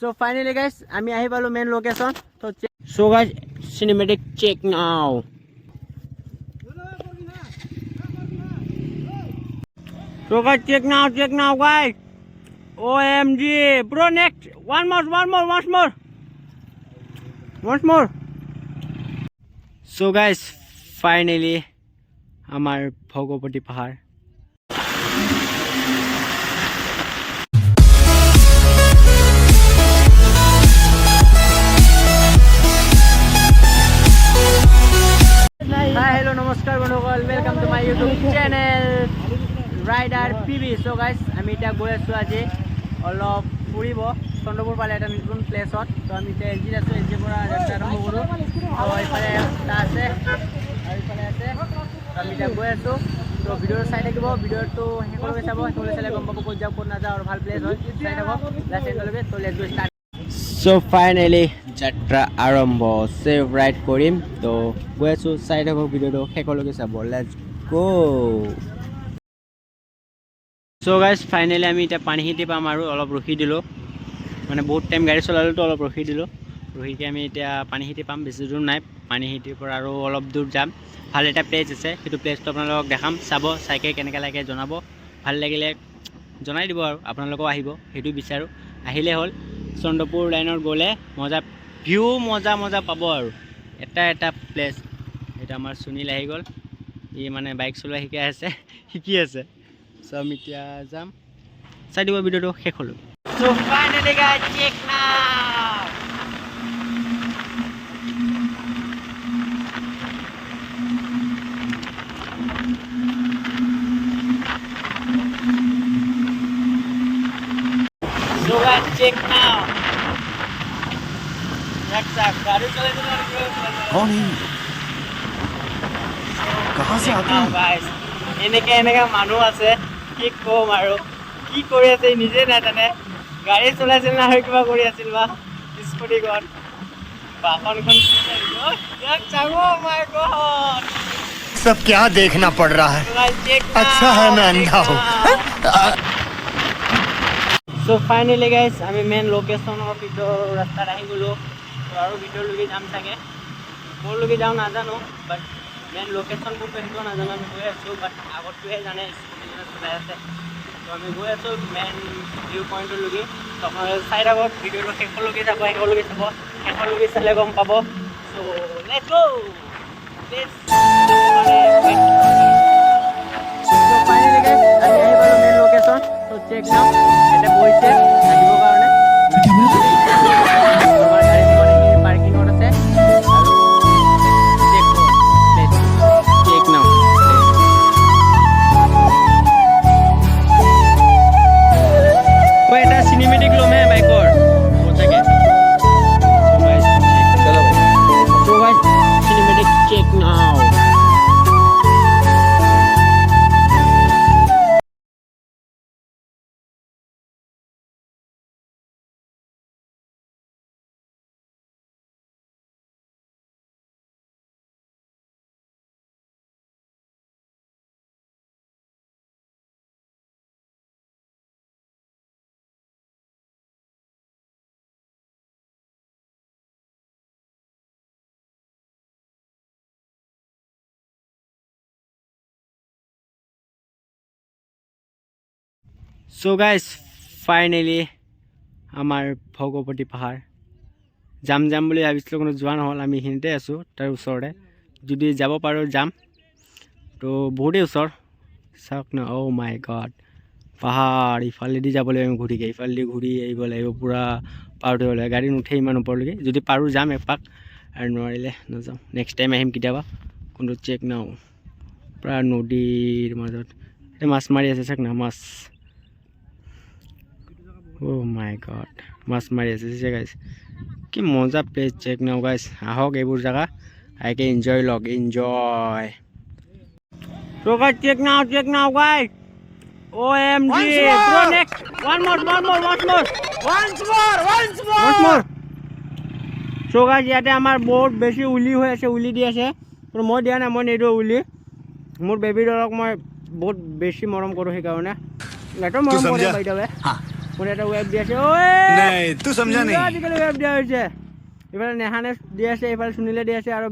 So finally guys, আমি আহি পালো main location. So guys, cinematic check now. So guys, check now guys. OMG, bro, next once more. So guys, finally আমার ভগবতী পাহাড়। Hi, hello, namaskar বন্ধুসকল, welcome to my YouTube channel Rider PB. So guys, আমি এতিয়া গৈ আছো আজি অলপ ফুৰিব চন্দ্ৰপুৰ পালে এটা নতুন প্লেছত। তো আমি এতিয়া এলজিত আছো, এলজিৰ পৰা যাত্ৰা আৰম্ভ কৰোঁ। তো এইফালে এটা আছে আৰু এইফালে আছে, আমি এতিয়া গৈ আছো। তো ভিডিঅ'টো চাই থাকিব, ভিডিঅ'টো শেষলৈকে চাব, শেষলৈ চালে গম পাব ক'ত যাওঁ ক'ত নাযাওঁ আৰু ভাল প্লেছ হয়, চাই থাকক লাষ্ট এণ্ডলৈকে। তো let's go start. So finally যাত্ৰা আৰম্ভ, সেভ ৰাইড কৰিম। তো গৈ আছো, চাই থাকক ভিডিঅ'টো শেষলৈকে চাব, let's go. So guys finally আমি এতিয়া পানীখাইটি পাম আৰু অলপ ৰখি দিলোঁ, মানে বহুত টাইম গাড়ী চলালোতো অলপ ৰখি দিলোঁ। ৰখিকে আমি এতিয়া পানীখাইটি পাম, বেছি দূৰ নাই, পানীখাইটিৰ পৰা আৰু অলপ দূৰ যাম। ভাল এটা প্লেচ আছে, সেইটো প্লেচটো আপোনালোকক দেখাম, চাব, চাইকে কেনেকৈ লাগে জনাব। ভাল লাগিলে জনাই দিব আৰু আপোনালোকেও আহিব, সেইটো বিচাৰোঁ। আহিলে হ'ল, চন্দ্ৰপুৰ লাইনত গ'লে মজা ভিউ মজা পাব আৰু এটা প্লেচ। সেইটো আমাৰ সুনীল আহি গ'ল, ই মানে বাইক চলোৱা শিকি আছে। চ' আমি এতিয়া যাম, চাই দিব ভিডিঅ'টো শেষলৈ। So finally guys, check now. So guys, check now. गाड़ी चले कौन है? कहाँ से आते हैं? गाइस, এনেকা মানুহ আছে, কি কম আৰু কি কৰি আছে নিজে নাজানে। গাড়ী চলাইছিল না আৰু কিবা কৰি আছিল বা স্কুটিখন বাহনখন सब क्या देखना पड़ रहा है? अच्छा है मैं अंधा हूँ। সো ফাইনেলি গাইজ আমি মেইন লোকেশ্যনৰ ভিতৰৰ ৰাস্তাত আহি গ'লোঁ। আৰু ভিতৰলৈকে যাম চাগে, ক'লৈকে যাওঁ নাজানো, বাট মেইন লোকেশ্যন কোনটো সেইটো নাজানো। আমি গৈ আছোঁ, বাট আগতটোহে জানে, স্কুটিজনে চলাই আছে। তো আমি গৈ আছোঁ মেইন ভিউ পইণ্টলৈকে। তো আপোনালোকে চাই থাকক ভিডিঅ'টো শেষলৈকে শেষলৈকে চালে গম পাব। So' let's go. So finally guys, আমি আহি পালোঁ মেইন লোকেশ্যন। তো চেক নাও, এটা বহিছে থাকিবৰ কাৰণে, আমাৰ গাড়ী পাৰ্কিঙত আছে। আৰু চেক নাও এটা চিনেমেটিক ল'ম হে বাইকৰ মজাকে। So guys, cinematic check now. So guys finally আমাৰ ভগৱতী পাহাৰ যাম বুলি ভাবিছিলোঁ, কোনো যোৱা নহ'ল। আমি এইখিনিতে আছোঁ, তাৰ ওচৰতে, যদি যাব পাৰোঁ যাম। তো বহুতেই ওচৰ, চাওক ন। অ' মাই গড, পাহাৰ ইফালেদি যাব লাগিব আমি ঘূৰিকৈ, ইফালেদি ঘূৰি আহিব লাগিব, পূৰা পাৰ হৈ লাগিব, গাড়ী নুঠে ইমান ওপৰলৈকে। যদি পাৰোঁ যাম এপাক, আৰু নোৱাৰিলে নাযাওঁ, নেক্সট টাইম আহিম কেতিয়াবা। কোনটো চেক নাও, পূৰা নদীৰ মাজত মাছ মাৰি আছে, চাওক না মাছ। Oh my god, মাছ মাৰি আছে গাইজ, কি মজা প্লেচ। চেক নাও গাইজ, আহক এইবোৰ জেগা, আহিকে এনজয় লওক, enjoy. So guys, check now guys. OMG, bro, next once more. So guys, ইয়াতে আমাৰ বহুত বেছি উলি হৈ আছে, উলি দি আছে। মই দিয়া নাই, মই নিদিওঁ উলি। মোৰ বেবী ডলক মই বহুত বেছি মৰম কৰোঁ, সেইকাৰণে মৰম কৰে বাইদেৱে। মোৰ এটা ৱেব দি আছে ঐ नहीं तू समझा नहीं আজিকালি ৱেব দিয়া হৈছে এইফালে নেহানে দি আছে এইফালে সুনীলে দি আছে আৰু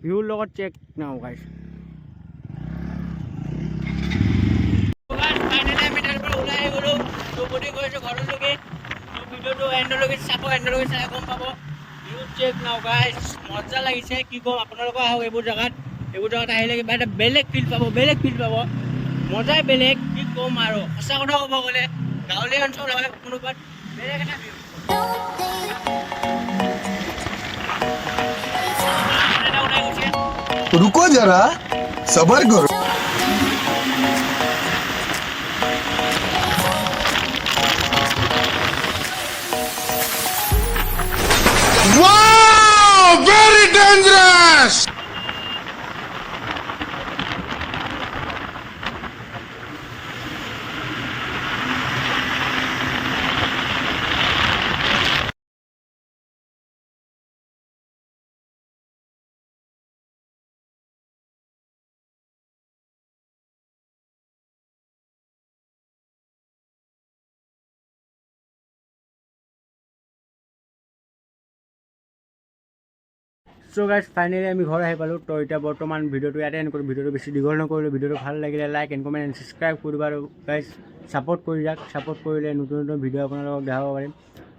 ভিউৰ লগত চেক নাও গাইছ ফাইনেলি আমি তাৰ পৰা ওলাই গ'লো দুপতি গৈছোঁ ঘৰলৈকে ভিডিঅ'টো এণ্ডলৈকে চাব এণ্ডলৈকে চাই গম পাব ভিউ চেক নাও গাইছ মজা লাগিছে কি ক'ম আপোনালোকে আহক এইবোৰ জেগাত আহিলে কিবা এটা বেলেগ ফিল পাব মজাই বেলেগ কি ক'ম আৰু সঁচা কথা ক'ব গ'লে গাঁৱলীয়া অঞ্চল হয় কোনোবাত বেলেগ এটা ভিউ रुको जरा सबर करो वाओ वेरी डेंजरस চ' গাইজ ফাইনেলি আমি ঘৰ আহি পালোঁ তো এতিয়া বৰ্তমান ভিডিঅ'টো ইয়াতে এণ্ড কৰোঁ ভিডিঅ'টো বেছি দীঘল নকৰিলোঁ ভিডিঅ'টো ভাল লাগিলে like and comment and subscribe কৰিব আৰু গাইজ ছাপোৰ্ট কৰি যাওক ছাপোৰ্ট কৰিলে নতুন ভিডিঅ' আপোনালোকক দেখাব পাৰিম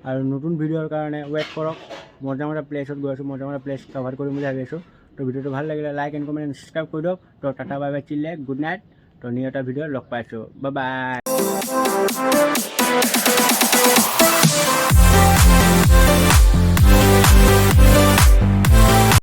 আৰু নতুন ভিডিঅ'ৰ কাৰণে ৱেইট কৰক মজা প্লেচত গৈ আছোঁ মজা প্লেচ কভাৰ কৰিম বুলি ভাবি আছোঁ তো ভিডিঅ'টো ভাল লাগিলে like and comment and subscribe কৰি দিয়ক তো টাটা বাই বাই চিল্লে গুড নাইট তো নিউ এটা ভিডিঅ' লগ পাইছোঁ বাই বাই